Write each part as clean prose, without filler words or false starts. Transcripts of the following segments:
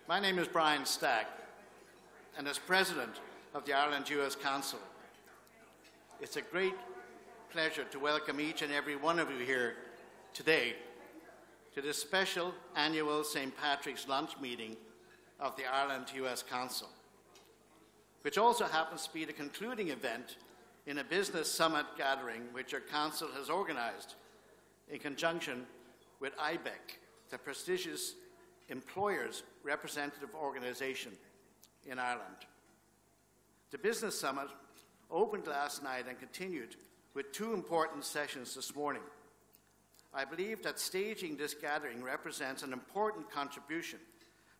My name is Brian Stack, and as President of the Ireland-US Council, it's a great pleasure to welcome each and every one of you here today to this special annual St. Patrick's Lunch meeting of the Ireland-US Council, which also happens to be the concluding event in a business summit gathering which our Council has organised in conjunction with IBEC, the prestigious employers' representative organisation in Ireland. The Business Summit opened last night and continued with two important sessions this morning. I believe that staging this gathering represents an important contribution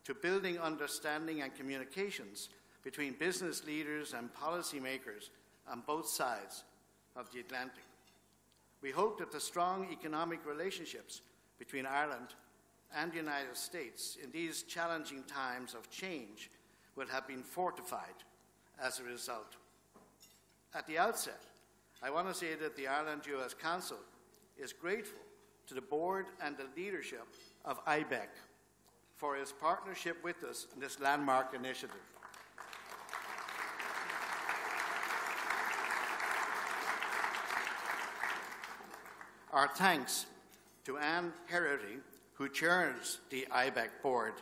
to building understanding and communications between business leaders and policymakers on both sides of the Atlantic. We hope that the strong economic relationships between Ireland and the United States in these challenging times of change will have been fortified as a result. At the outset, I want to say that the Ireland-US Council is grateful to the board and the leadership of IBEC for its partnership with us in this landmark initiative. Our thanks to Anne Herity, who chairs the IBEC board,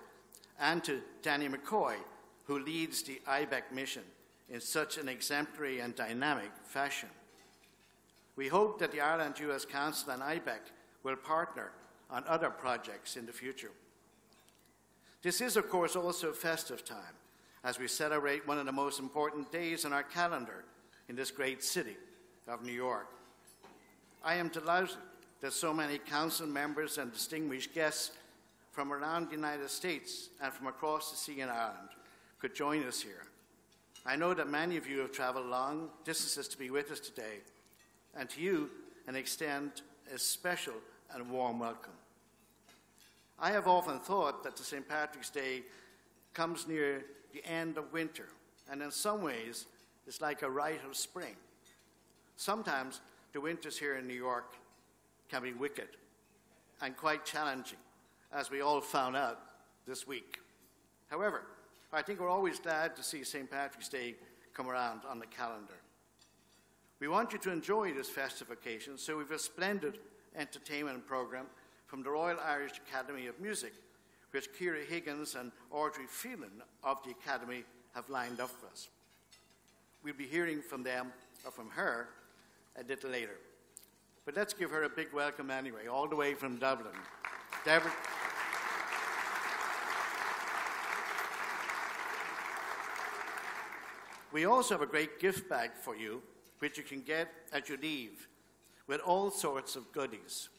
and to Danny McCoy, who leads the IBEC mission in such an exemplary and dynamic fashion. We hope that the Ireland-US Council and IBEC will partner on other projects in the future. This is, of course, also a festive time as we celebrate one of the most important days on our calendar in this great city of New York. I am delighted that so many council members and distinguished guests from around the United States and from across the sea in Ireland could join us here. I know that many of you have traveled long distances to be with us today, and to you, I extend a special and warm welcome. I have often thought that the St. Patrick's Day comes near the end of winter, and in some ways, it's like a rite of spring. Sometimes the winters here in New York can be wicked and quite challenging, as we all found out this week. However, I think we're always glad to see St. Patrick's Day come around on the calendar. We want you to enjoy this festive occasion, so we have a splendid entertainment program from the Royal Irish Academy of Music, which Ciara Higgins and Audrey Phelan of the Academy have lined up for us. We'll be hearing from them, or from her, a little later. But let's give her a big welcome anyway, all the way from Dublin. Deborah. We also have a great gift bag for you, which you can get as you leave, with all sorts of goodies.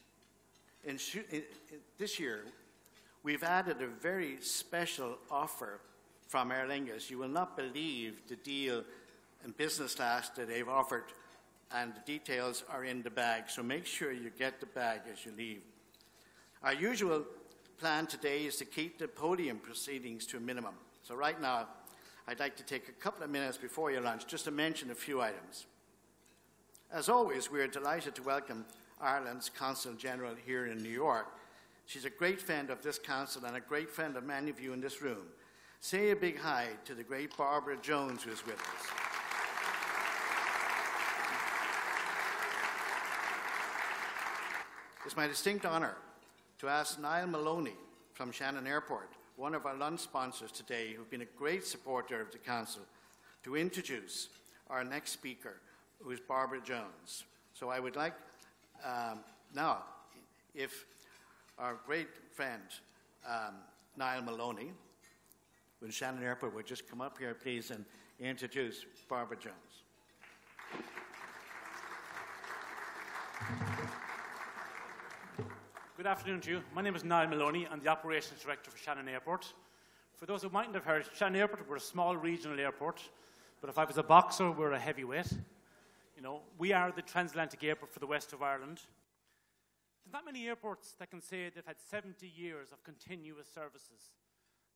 This year, we've added a very special offer from Aer Lingus. You will not believe the deal in business class that they've offered, and the details are in the bag, so make sure you get the bag as you leave. Our usual plan today is to keep the podium proceedings to a minimum. So right now, I'd like to take a couple of minutes before your lunch just to mention a few items. As always, we are delighted to welcome Ireland's Consul General here in New York. She's a great friend of this council and a great friend of many of you in this room. Say a big hi to the great Barbara Jones, who is with us. It's my distinct honour to ask Niall Maloney from Shannon Airport, one of our lunch sponsors today, who've been a great supporter of the Council, to introduce our next speaker, who is Barbara Jones. So I would like now, if our great friend Niall Maloney from Shannon Airport would just come up here, please, and introduce Barbara Jones. Good afternoon to you. My name is Niall Maloney. I'm the Operations Director for Shannon Airport. For those who mightn't have heard, Shannon Airport, we're a small regional airport, but if I was a boxer, we're a heavyweight. You know, we are the transatlantic airport for the west of Ireland. There's not many airports that can say they've had 70 years of continuous services.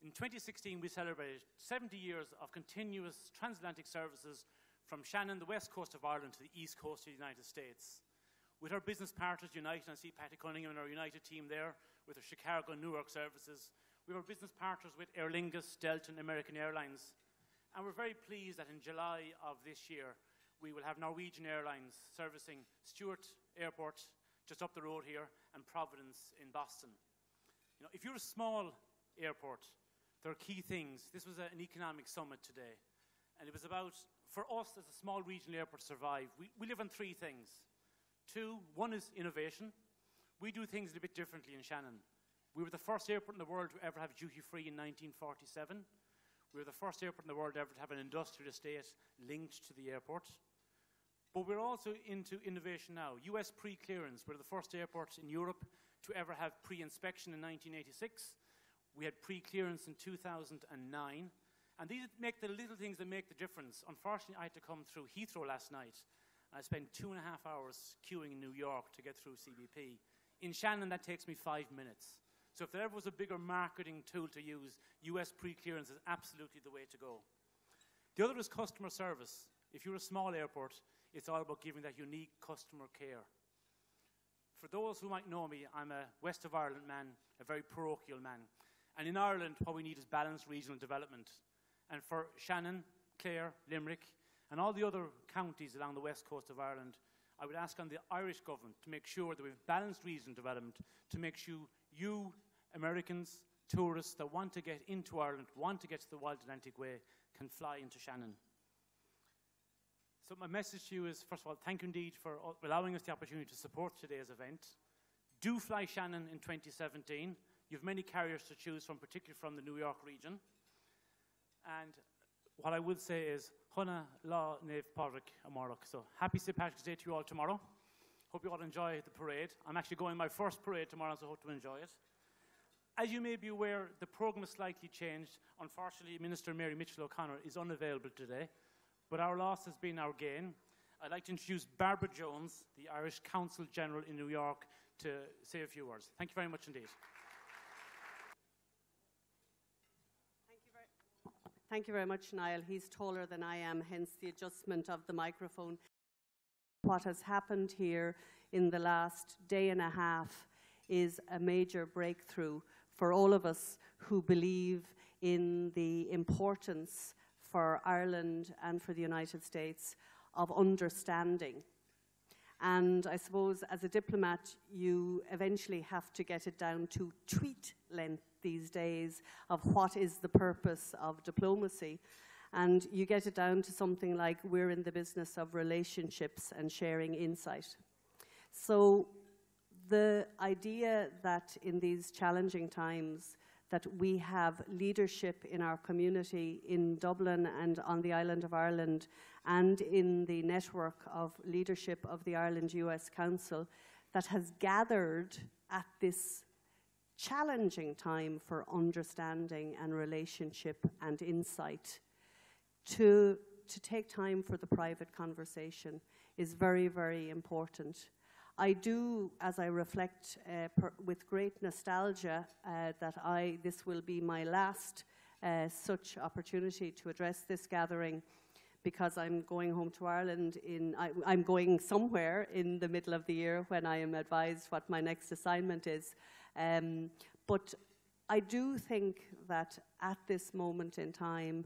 In 2016, we celebrated 70 years of continuous transatlantic services from Shannon, the west coast of Ireland, to the east coast of the United States. With our business partners, United, and I see Patty Cunningham and our United team there, with our Chicago and Newark services, We were business partners with Aer Lingus, Delta and American Airlines. And we're very pleased that in July of this year, we will have Norwegian Airlines servicing Stewart Airport, just up the road here, and Providence in Boston. You know, if you're a small airport, there are key things. This was an economic summit today, and it was about, for us as a small regional airport to survive, we live on three things. One is innovation. We do things a bit differently in Shannon. We were the first airport in the world to ever have duty-free in 1947. We were the first airport in the world ever to have an industrial estate linked to the airport. But we're also into innovation now. US pre-clearance. We're the first airport in Europe to ever have pre-inspection in 1986. We had pre-clearance in 2009. And these make the little things that make the difference. Unfortunately, I had to come through Heathrow last night. I spent 2.5 hours queuing in New York to get through CBP. In Shannon, that takes me 5 minutes. So if there ever was a bigger marketing tool to use, US pre-clearance is absolutely the way to go. The other is customer service. If you're a small airport, it's all about giving that unique customer care. For those who might know me, I'm a West of Ireland man, a very parochial man. And in Ireland, what we need is balanced regional development. And for Shannon, Clare, Limerick, and all the other counties along the west coast of Ireland, I would ask on the Irish government to make sure that we have balanced regional development, to make sure you, Americans, tourists that want to get into Ireland, want to get to the Wild Atlantic Way, can fly into Shannon. So my message to you is, first of all, thank you indeed for allowing us the opportunity to support today's event. Do fly Shannon in 2017. You have many carriers to choose from, particularly from the New York region. And what I would say is, Honna La Neve Pádraig Amárach. So happy St. Patrick's Day to you all tomorrow. Hope you all enjoy the parade. I'm actually going my first parade tomorrow, so I hope to enjoy it. As you may be aware, the programme has slightly changed. Unfortunately, Minister Mary Mitchell O'Connor is unavailable today, but our loss has been our gain. I'd like to introduce Barbara Jones, the Irish Consul General in New York, to say a few words. Thank you very much indeed. Thank you very much, Niall. He's taller than I am, hence the adjustment of the microphone. What has happened here in the last day and a half is a major breakthrough for all of us who believe in the importance for Ireland and for the United States of understanding. And I suppose as a diplomat, you eventually have to get it down to tweet length these days of what is the purpose of diplomacy. And you get it down to something like, we're in the business of relationships and sharing insight. So the idea that in these challenging times that we have leadership in our community in Dublin and on the island of Ireland and in the network of leadership of the Ireland-US Council that has gathered at this challenging time for understanding and relationship and insight to take time for the private conversation is very, very important. I do, as I reflect with great nostalgia, that this will be my last such opportunity to address this gathering, because I'm going home to Ireland I'm going somewhere in the middle of the year when I am advised what my next assignment is. But I do think that at this moment in time,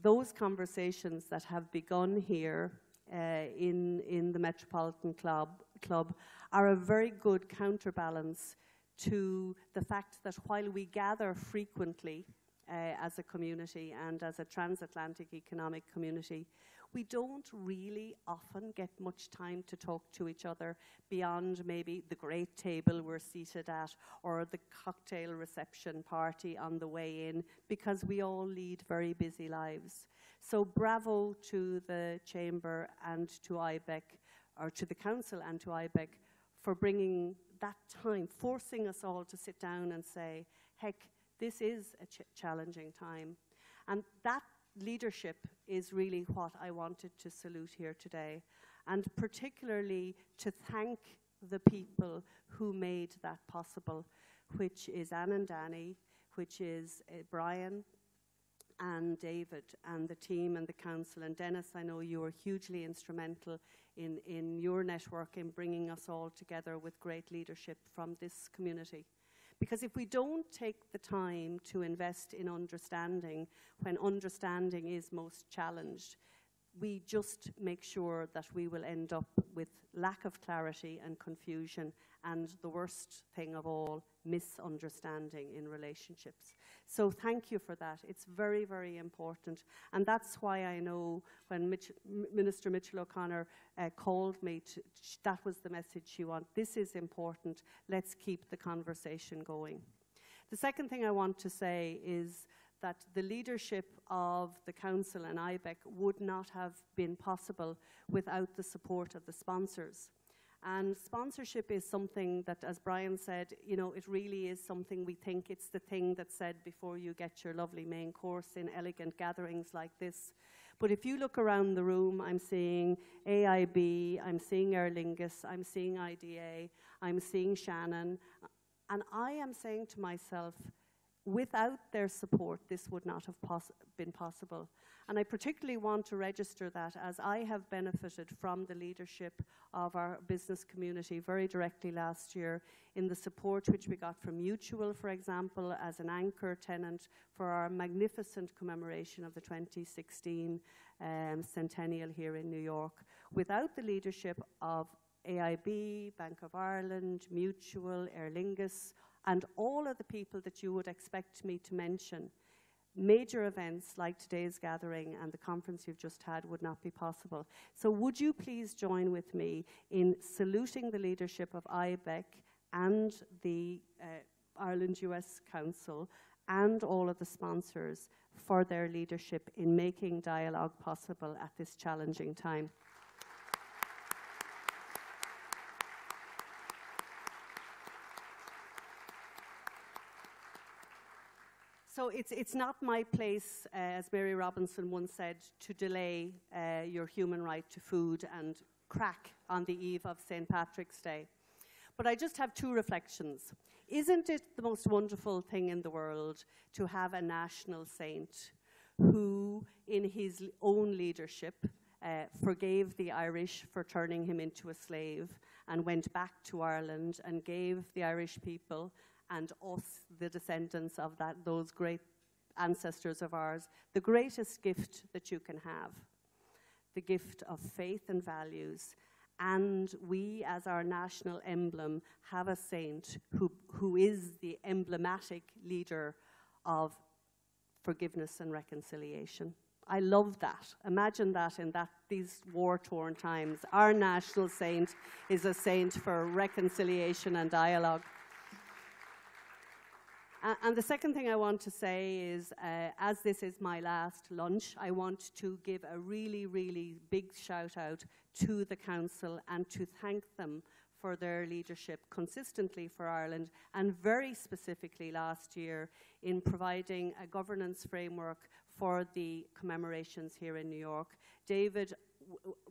those conversations that have begun here in the Metropolitan Club are a very good counterbalance to the fact that while we gather frequently as a community and as a transatlantic economic community, we don't really often get much time to talk to each other beyond maybe the great table we're seated at or the cocktail reception party on the way in, because we all lead very busy lives. So bravo to the Chamber and to IBEC, or to the Council and to IBEC, for bringing that time, forcing us all to sit down and say, heck, this is a challenging time. And that leadership is really what I wanted to salute here today, and particularly to thank the people who made that possible, which is Anne and Danny, which is Brian and David and the team and the council. And Dennis, I know you were hugely instrumental in your network in bringing us all together with great leadership from this community. Because if we don't take the time to invest in understanding when understanding is most challenged, we just make sure that we will end up with lack of clarity and confusion, and the worst thing of all, misunderstanding in relationships. So thank you for that. It's very, very important. And that's why I know when Minister Mitchell O'Connor called me, that was the message she wanted. This is important. Let's keep the conversation going. The second thing I want to say is that the leadership of the Council and IBEC would not have been possible without the support of the sponsors. And sponsorship is something that, as Brian said, you know, it really is something we think it's the thing that's said before you get your lovely main course in elegant gatherings like this. But if you look around the room, I'm seeing AIB, I'm seeing Aer Lingus, I'm seeing IDA, I'm seeing Shannon, and I am saying to myself, without their support, this would not have been possible. And I particularly want to register that, as I have benefited from the leadership of our business community very directly last year in the support which we got from Mutual, for example, as an anchor tenant for our magnificent commemoration of the 2016 centennial here in New York. Without the leadership of AIB, Bank of Ireland, Mutual, Aer Lingus, and all of the people that you would expect me to mention, major events like today's gathering and the conference you've just had would not be possible. So would you please join with me in saluting the leadership of IBEC and the Ireland-US Council and all of the sponsors for their leadership in making dialogue possible at this challenging time. So it's not my place, as Mary Robinson once said, to delay your human right to food and crack on the eve of St. Patrick's Day. But I just have two reflections. Isn't it the most wonderful thing in the world to have a national saint who, in his own leadership, forgave the Irish for turning him into a slave and went back to Ireland and gave the Irish people and us, the descendants of those great ancestors of ours, the greatest gift that you can have, the gift of faith and values. And we, as our national emblem, have a saint who is the emblematic leader of forgiveness and reconciliation. I love that. Imagine that in these war-torn times. Our national saint is a saint for reconciliation and dialogue. And the second thing I want to say is, as this is my last lunch, I want to give a really, really big shout out to the Council and to thank them for their leadership consistently for Ireland, and very specifically last year in providing a governance framework for the commemorations here in New York. David,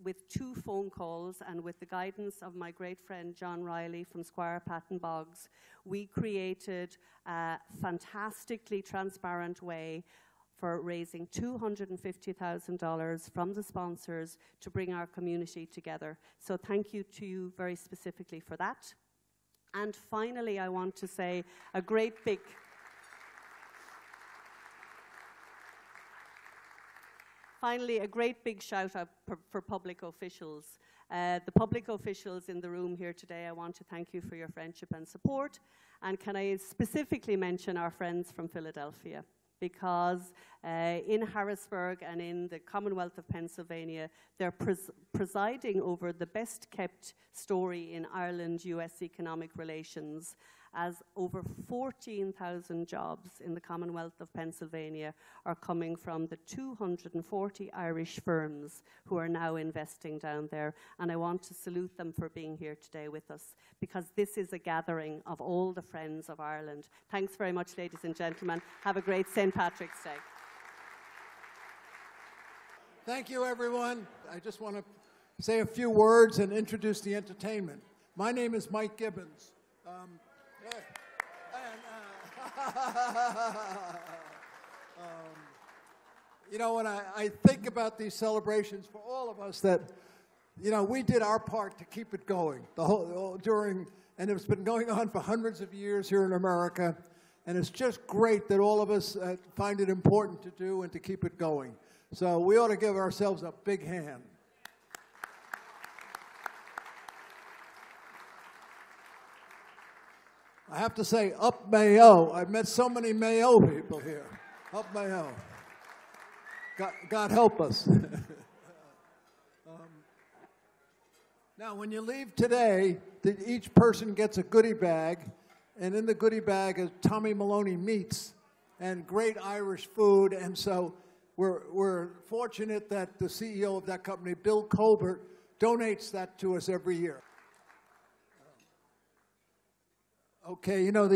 with 2 phone calls and with the guidance of my great friend John Riley from Squire Patton Boggs, we created a fantastically transparent way for raising $250,000 from the sponsors to bring our community together. So thank you to you very specifically for that. And finally, I want to say a great big shout out for public officials. The public officials in the room here today, I want to thank you for your friendship and support. And can I specifically mention our friends from Philadelphia? Because in Harrisburg and in the Commonwealth of Pennsylvania, they're presiding over the best kept story in Ireland-US economic relations, as over 14,000 jobs in the Commonwealth of Pennsylvania are coming from the 240 Irish firms who are now investing down there. And I want to salute them for being here today with us, because this is a gathering of all the friends of Ireland. Thanks very much, ladies and gentlemen. Have a great St. Patrick's Day. Thank you, everyone. I just want to say a few words and introduce the entertainment. My name is Mike Gibbons. You know, when I think about these celebrations for all of us, that, you know, we did our part to keep it going during And it's been going on for hundreds of years here in America. And it's just great that all of us find it important to do and to keep it going. So we ought to give ourselves a big hand. I have to say, up Mayo. I've met so many Mayo people here. Up Mayo. God help us. Now, when you leave today, each person gets a goodie bag, and in the goodie bag is Tommy Maloney meats and great Irish food. And so we're fortunate that the CEO of that company, Bill Colbert, donates that to us every year. Okay, you know,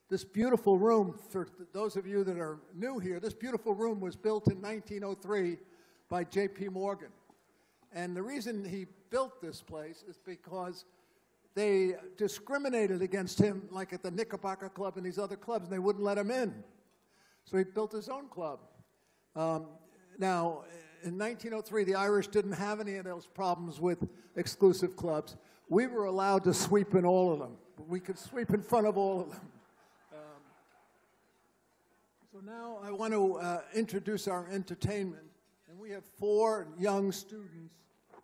this beautiful room, for those of you that are new here, this beautiful room was built in 1903 by J.P. Morgan. And the reason he built this place is because they discriminated against him, like at the Knickerbocker Club and these other clubs, and they wouldn't let him in. So he built his own club. Now, in 1903, the Irish didn't have any of those problems with exclusive clubs. We were allowed to sweep in all of them. We could sweep in front of all of them. So now I want to introduce our entertainment. And we have 4 young students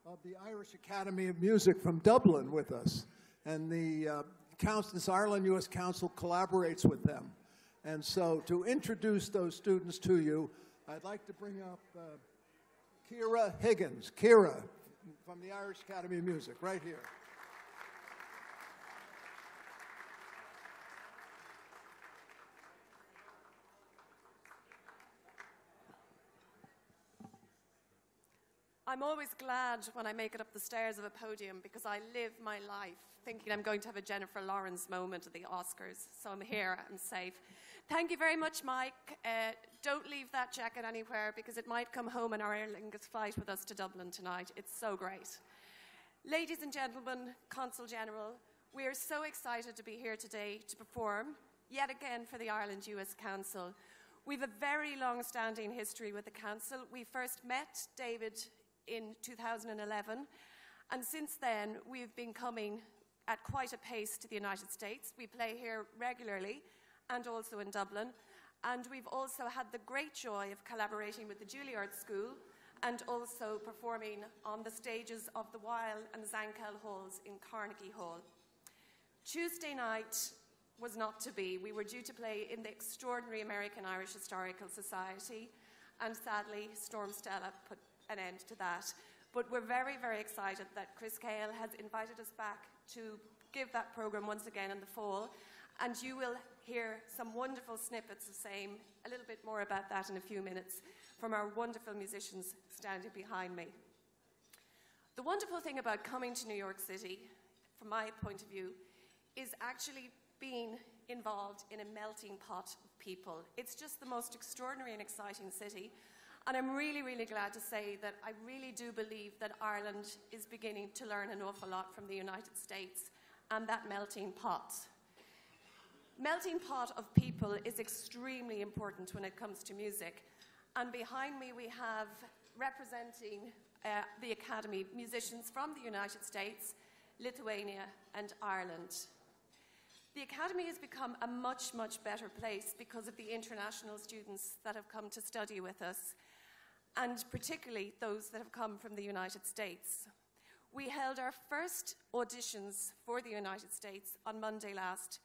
of the Irish Academy of Music from Dublin with us. And the this Ireland U.S. Council collaborates with them. And so to introduce those students to you, I'd like to bring up Ciara Higgins. Ciara, from the Irish Academy of Music, right here. I'm always glad when I make it up the stairs of a podium because I live my life thinking I'm going to have a Jennifer Lawrence moment at the Oscars. So I'm here, I'm safe. Thank you very much, Mike. Don't leave that jacket anywhere because it might come home on our Aer Lingus flight with us to Dublin tonight. It's so great. Ladies and gentlemen, Consul General, we are so excited to be here today to perform, yet again, for the Ireland US Council. We have a very long-standing history with the Council. We first met David in 2011, and since then we've been coming at quite a pace to the United States. We play here regularly and also in Dublin, and we've also had the great joy of collaborating with the Juilliard School and also performing on the stages of the Weil and Zankel Halls in Carnegie Hall. Tuesday night was not to be. We were due to play in the extraordinary American Irish Historical Society, and sadly Storm Stella put an end to that. But we're very, very excited that Chris Cale has invited us back to give that program once again in the fall, and you will hear some wonderful snippets of same, a little bit more about that in a few minutes, from our wonderful musicians standing behind me. The wonderful thing about coming to New York City, from my point of view, is actually being involved in a melting pot of people. It's just the most extraordinary and exciting city. And I'm really, really glad to say that I really do believe that Ireland is beginning to learn an awful lot from the United States and that melting pot. Melting pot of people is extremely important when it comes to music. And behind me we have, representing the Academy, musicians from the United States, Lithuania and Ireland. The Academy has become a much, much better place because of the international students that have come to study with us, and particularly those that have come from the United States. We held our first auditions for the United States on Monday last,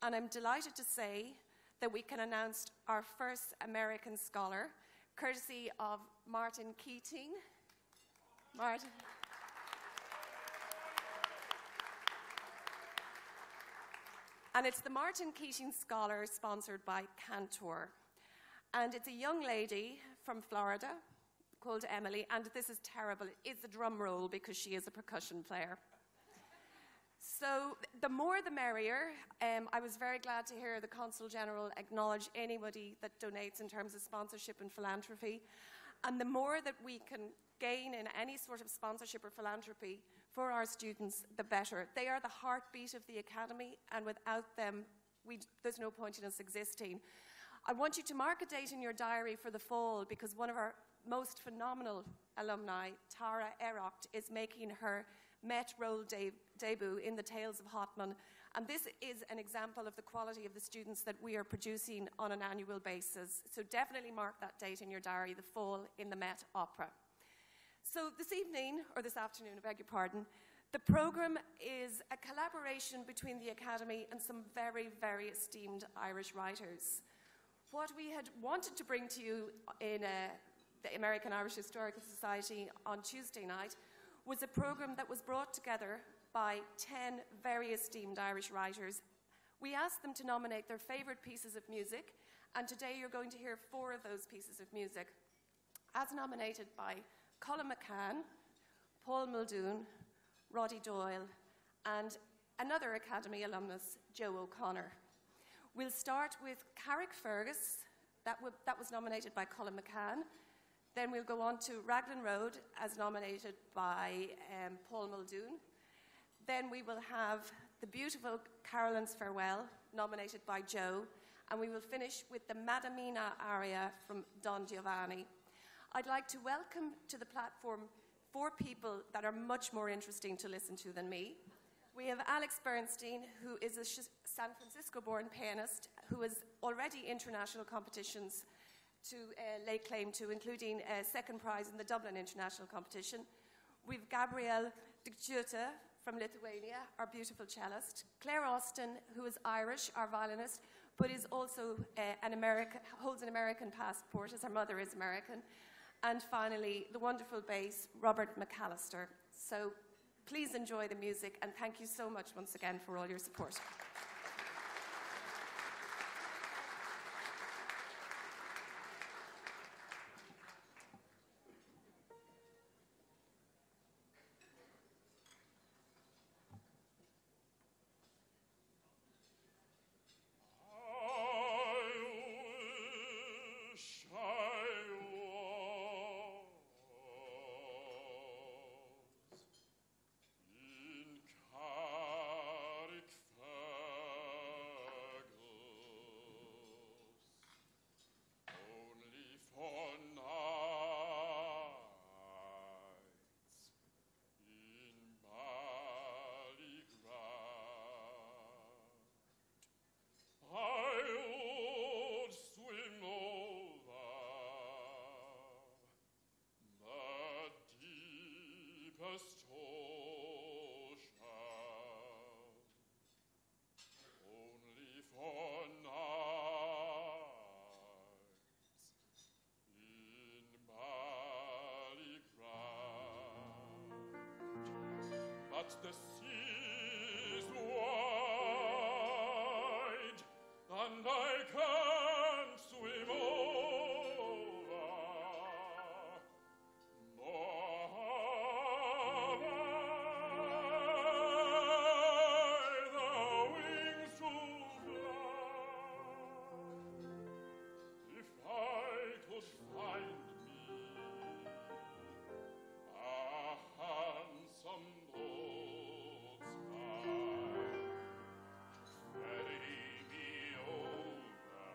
and I'm delighted to say that we can announce our first American scholar, courtesy of Martin Keating. Martin. And it's the Martin Keating Scholar sponsored by Cantor. And it's a young lady from Florida called Emily, and this is terrible. It's a drum roll because she is a percussion player. So the more the merrier. I was very glad to hear the Consul General acknowledge anybody that donates in terms of sponsorship and philanthropy. And the more that we can gain in any sort of sponsorship or philanthropy for our students, the better. They are the heartbeat of the Academy, and without them, there's no point in us existing. I want you to mark a date in your diary for the fall because one of our most phenomenal alumni, Tara Erocht, is making her Met role debut in the Tales of Hotman. And this is an example of the quality of the students that we are producing on an annual basis. So definitely mark that date in your diary, the fall in the Met Opera. So this evening, or this afternoon, I beg your pardon, the programme is a collaboration between the Academy and some very, very esteemed Irish writers. What we had wanted to bring to you in the American Irish Historical Society on Tuesday night was a programme that was brought together by 10 very esteemed Irish writers. We asked them to nominate their favourite pieces of music, and today you're going to hear 4 of those pieces of music, as nominated by Colin McCann, Paul Muldoon, Roddy Doyle, and another Academy alumnus, Joe O'Connor. We'll start with Carrickfergus, that was nominated by Colin McCann. Then we'll go on to Raglan Road, as nominated by Paul Muldoon. Then we will have the beautiful Carolyn's Farewell, nominated by Joe. And we will finish with the Madamina aria from Don Giovanni. I'd like to welcome to the platform 4 people that are much more interesting to listen to than me. We have Alex Bernstein, who is a San Francisco-born pianist who has already international competitions to lay claim to, including a second prize in the Dublin International Competition. We've Gabrielle Dikjute from Lithuania, our beautiful cellist. Claire Austin, who is Irish, our violinist, but is also holds an American passport, as her mother is American. And finally, the wonderful bass, Robert McAllister. So please enjoy the music, and thank you so much once again for all your support. But the sea is wide, and I can't swim over. Nor have I the wings to fly. If I could find me a handsome boatsman to ferry me over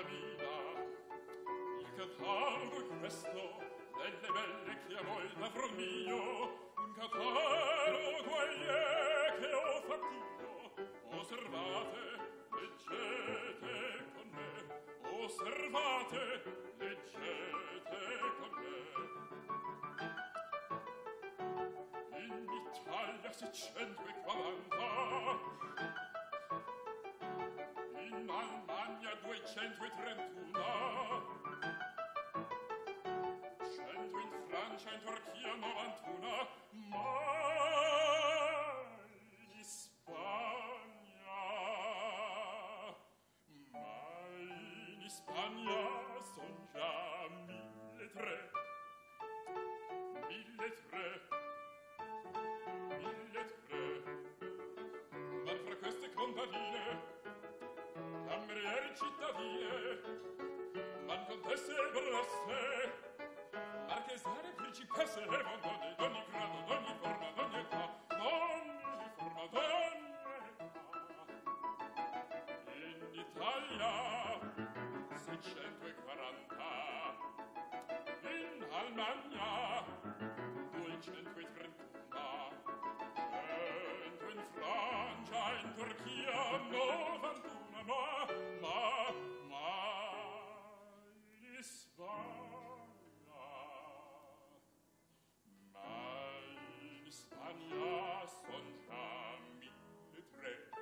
vita. Il catalogo è questo, delle belle che a voi d'avrò mio, un catalogo è che ho fatto io. Osservate, leggete con me, osservate, leggete con me. In Italia 640, in Almagna 231, 100 in Francia, in Turchia 91, ma in Spagna, son già 1.300, 1.300. Ma fra queste contadine, camerieri cittadine, man contesse e baronesse, marchesane, principesse, e mondoni d'ogni grado, d'ogni forma, d'ogni età, d'ogni forma, d'ogni età. In Italia 640, in Almagna 231, 100 in Francia, in Turchia 91, ma in Spagna, son già 1.300,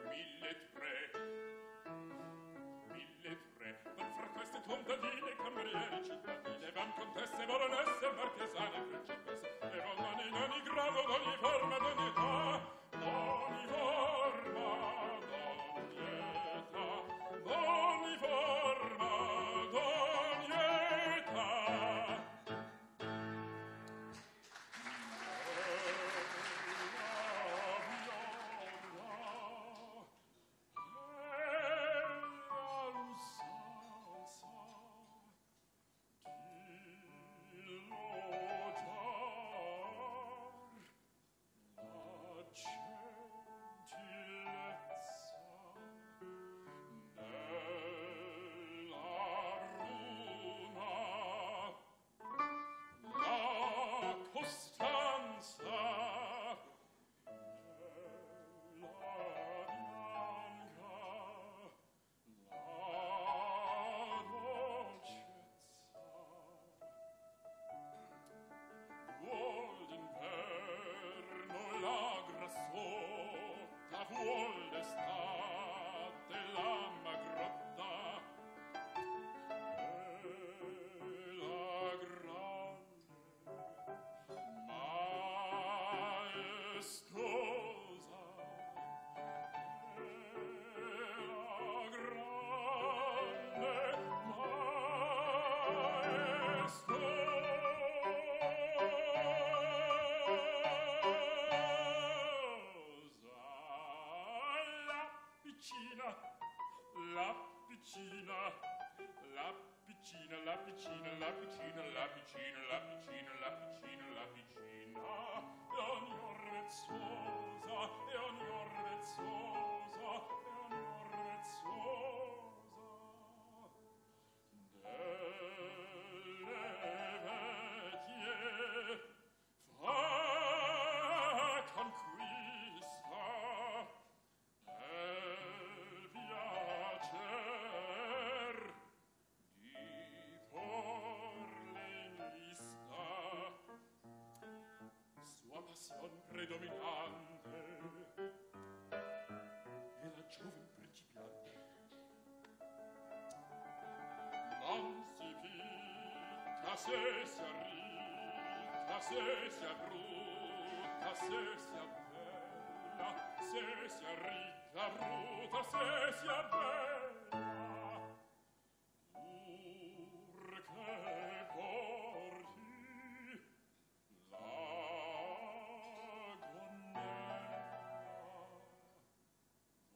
1.300. Ma fra queste contadine, camerieri, cittadine, van contesse, baronesse, marchesane, principesse, e mondoni d'ogni grado, d'ogni forma, d'ogni età, d'ogni forma, d'ogni età, d'ogni forma, d'ogni età. Predominante e la giovin principiante non si picca se si arricca, se si abbrutta, se si abbella, se si arricca, abbrutta, se si abbella, purché porti la gonnella.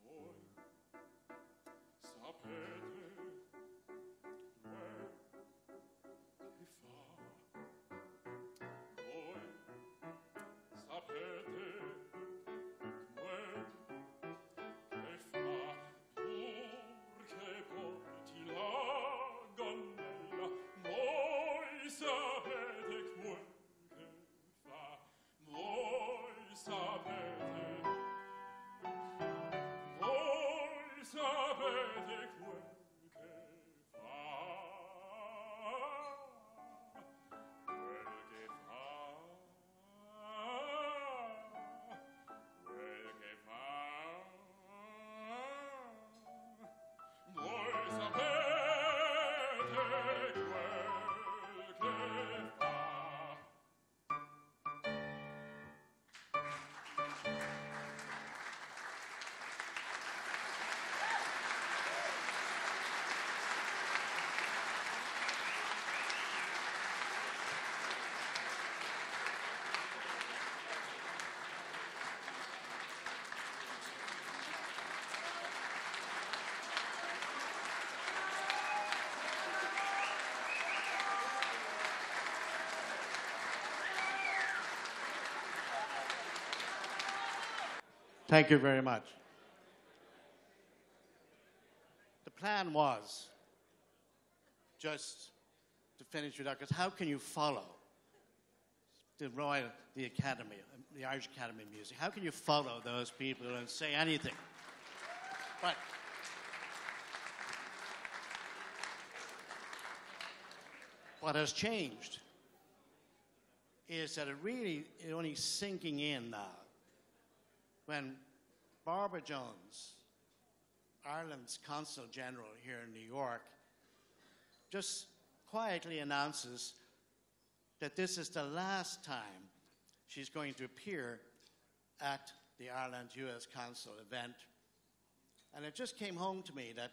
Voi sapete che fa, voi sapete che fa, purché Thank you very much. The plan was just to finish with that, because how can you follow the Academy, the Irish Academy of Music? How can you follow those people and say anything? But what has changed is that it's only sinking in now. When Barbara Jones, Ireland's Consul General here in New York, just quietly announces that this is the last time she's going to appear at the Ireland U.S. Consul event. And it just came home to me that,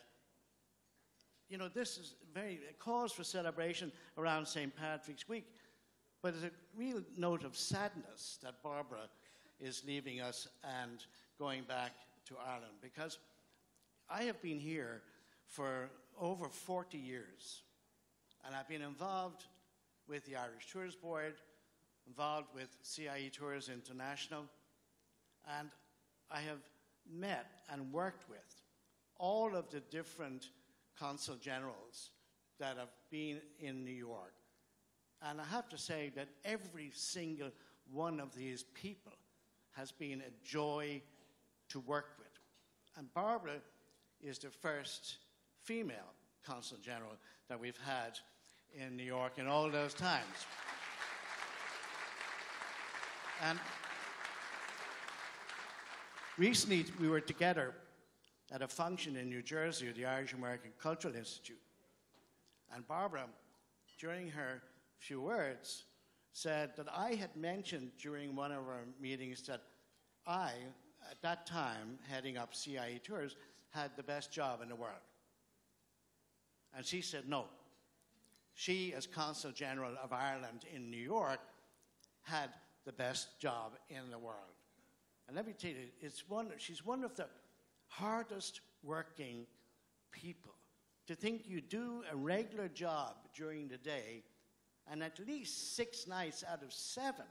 you know, this is a cause for celebration around St. Patrick's Week, but it's a real note of sadness that Barbara is leaving us and going back to Ireland, because I have been here for over 40 years, and I've been involved with the Irish Tours Board, involved with CIE Tours International, and I have met and worked with all of the different consul generals that have been in New York. And I have to say that every single one of these people has been a joy to work with. And Barbara is the first female consul general that we've had in New York in all those times. And recently we were together at a function in New Jersey at the Irish American Cultural Institute. And Barbara, during her few words, said that I had mentioned during one of our meetings that I, at that time, heading up CIE Tours, had the best job in the world. And she said no. She, as Consul General of Ireland in New York, had the best job in the world. And let me tell you, she's one of the hardest working people. To think you do a regular job during the day, and at least 6 nights out of 7,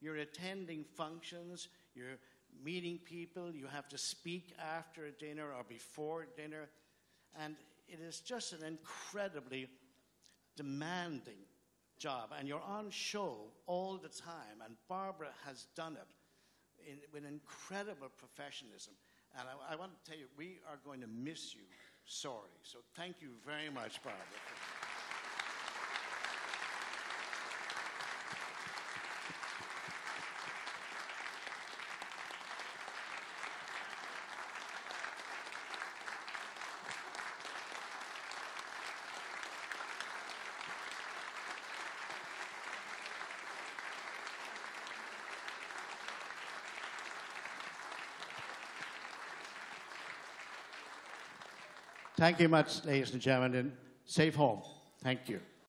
you're attending functions, you're meeting people, you have to speak after dinner or before dinner, and it is just an incredibly demanding job, and you're on show all the time, and Barbara has done it with incredible professionalism. And I want to tell you, we are going to miss you sorely. So thank you very much, Barbara. Thank you much, ladies and gentlemen, and safe home. Thank you.